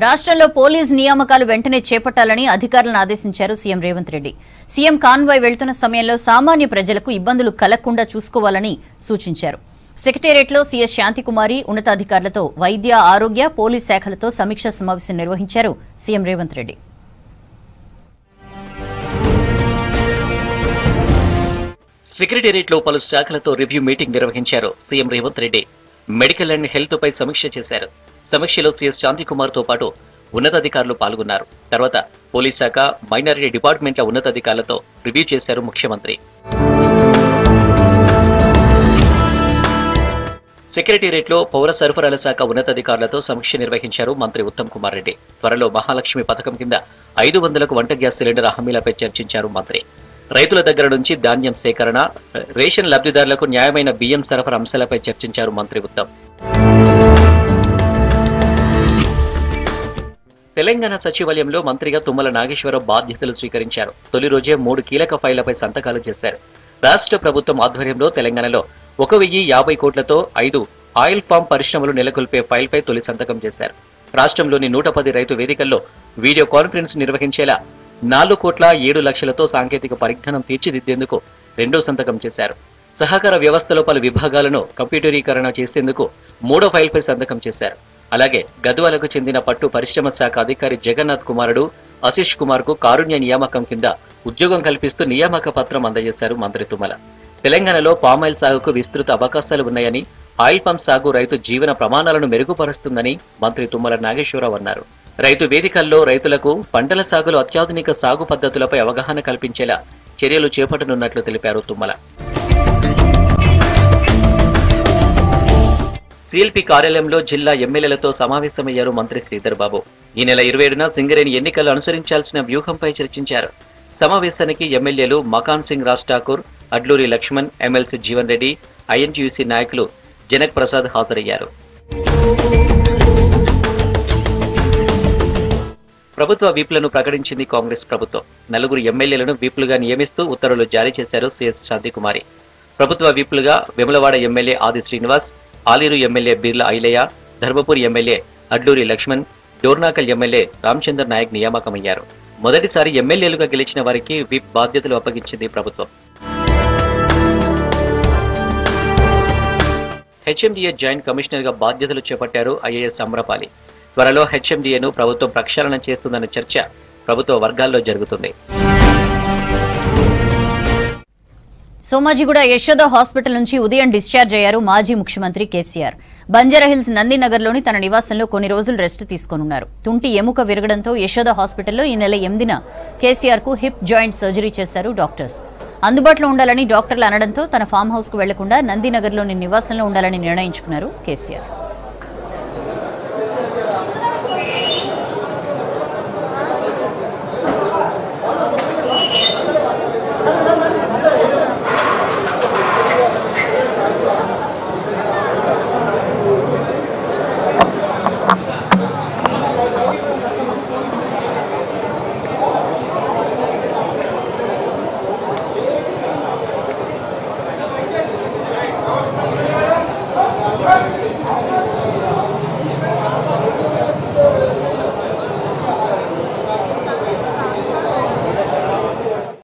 రాష్ట్రంలో పోలీస్ నియామకాలు వెంటనే చేపట్టాలని అధికారులను ఆదేశించారు CM Revanth Reddy. CM convoy వెళ్తున్న సమయంలో సామాన్య ప్రజలకు ఇబ్బందులు కలగకుండా చూసుకోవాలని సూచించారు. సెక్రటేరియట్లో సీఎస్ శాంతికుమారి ఉన్నతాధికారులతో వైద్య, ఆరోగ్య, పోలీస్ శాఖలతో సమీక్షా సమావేశం నిర్వహించారు సీఎం రేవంత్ రెడ్డి. సెక్రటేరియట్లో పలు శాఖలతో రివ్యూ మీటింగ్ నిర్వహించారు CM Revanth Reddy. Medical and health పై సమీక్ష చేశారు. సమీక్షలో సీఎస్ శాంతికుమార్ తో పాటు ఉన్నతాధికారులు పాల్గొన్నారు. తర్వాత పోలీస్ శాఖ, మైనారిటీ డిపార్ట్మెంట్ల ఉన్నతాధికారులతో రివ్యూ చేశారు ముఖ్యమంత్రి. సెక్రటేరియట్లో పౌర సరఫరాల శాఖ ఉన్నతాధికారులతో సమీక్ష నిర్వహించారు మంత్రి ఉత్తమ్ కుమార్ రెడ్డి. త్వరలో మహాలక్ష్మి పథకం కింద 500లకు వంట గ్యాస్ సిలిండర్ హామీలపై చర్చించారు మంత్రి. రైతుల దగ్గర నుంచి ధాన్యం సేకరణ, రేషన్ లబ్ధిదారులకు న్యాయమైన బియ్యం సరఫరా అంశాలపై చర్చించారు మంత్రి ఉత్తమ్. తెలంగాణ సచివాలయంలో మంత్రిగా తుమ్మల నాగేశ్వరరావు బాధ్యతలు స్వీకరించారు. తొలి రోజే 3 కీలక ఫైళ్లపై సంతకాలు చేశారు. రాష్ట్ర ప్రభుత్వం ఆధ్వర్యంలో తెలంగాణలో 1050 కోట్లతో 5 ఆయిల్ ఫామ్ పరిశ్రమలు నెలకొల్పే ఫైల్పై తొలి సంతకం చేశారు. రాష్ట్రంలోని 110 రైతు వేదికల్లో వీడియో కాన్ఫరెన్స్ నిర్వహించేలా 4,07,00,000తో సాంకేతిక పరిజ్ఞానం తీర్చిదిద్దేందుకు రెండో సంతకం చేశారు. సహకార వ్యవస్థలో పలు విభాగాలను కంప్యూటరీకరణ చేసేందుకు 3వ ఫైల్పై సంతకం చేశారు. అలాగే గద్వాలకు చెందిన పట్టు పరిశ్రమ శాఖ అధికారి జగన్నాథ్ కుమారుడు ఆశిష్ కుమార్ కు కారుణ్య నియామకం కింద ఉద్యోగం కల్పిస్తూ నియామక పత్రం అందజేశారు మంత్రి తుమ్మల. తెలంగాణలో పామాయిల్ సాగుకు విస్తృత అవకాశాలు ఉన్నాయని, ఆయిల్ పంప్ సాగు రైతు జీవన ప్రమాణాలను మెరుగుపరుస్తుందని మంత్రి తుమ్మల నాగేశ్వరరావు అన్నారు. రైతు వేదికల్లో రైతులకు పంటల సాగులో అత్యాధునిక సాగు పద్ధతులపై అవగాహన కల్పించేలా చర్యలు చేపట్టనున్నట్లు తెలిపారు తుమ్మల. సిఎల్పి కార్యాలయంలో జిల్లా ఎమ్మెల్యేలతో సమావేశమయ్యారు మంత్రి శ్రీధర్ బాబు. ఈ నెల 27న సింగరేణి ఎన్నికలు అనుసరించాల్సిన వ్యూహంపై చర్చించారు. సమావేశానికి ఎమ్మెల్యేలు మకాన్ సింగ్ రాజ్ ఠాకూర్, అడ్లూరి లక్ష్మణ్, ఎమ్మెల్సీ జీవన్ రెడ్డి, ఐఎన్టీయూసీ నాయకులు జనక్ ప్రసాద్ హాజరయ్యారు. ప్రభుత్వ వీప్లను ప్రకటించింది కాంగ్రెస్ ప్రభుత్వం. 4 ఎమ్మెల్యేలను వీప్లుగా నియమిస్తూ ఉత్తర్వులు జారీ చేశారు సీఎస్ శాంతికుమారి. ప్రభుత్వ వీప్లుగా Vemulawada MLA Aadi Srinivas, Aleru MLA Birla Ailaiah, Dharmapuri MLA Adluri Laxman, Dornakal MLA Ramachandra Naik నియామకమయ్యారు. మొదటిసారి ఎమ్మెల్యేలుగా గెలిచిన వారికి విప్ బాధ్యతలు అప్పగించింది ప్రభుత్వం. హెచ్ఎండిఏ జాయింట్ కమిషనర్ గా బాధ్యతలు చేపట్టారు ఐఏఎస్ అమ్రపాలి. త్వరలో హెచ్ఎండిఏను ప్రభుత్వం ప్రక్షాళన చేస్తుందన్న చర్చ ప్రభుత్వ వర్గాల్లో జరుగుతుంది. సోమాజిగూడ యశోద హాస్పిటల్ నుంచి ఉదయం డిశ్చార్జ్ అయ్యారు మాజీ ముఖ్యమంత్రి కేసీఆర్. బంజారాహిల్స్ నందినగర్లోని తన నివాసంలో కొన్ని రోజులు రెస్ట్ తీసుకోనున్నారు. తుంటి ఎముక విరగడంతో యశోద హాస్పిటల్లో ఈ నెల 8న కేసీఆర్ కు హిప్ జాయింట్ సర్జరీ చేశారు డాక్టర్స్. అందుబాటులో ఉండాలని డాక్టర్లు అనడంతో తన ఫామ్ హౌస్ కు వెళ్లకుండా నందినగర్లోని నివాసంలో ఉండాలని నిర్ణయించుకున్నారు కేసీఆర్.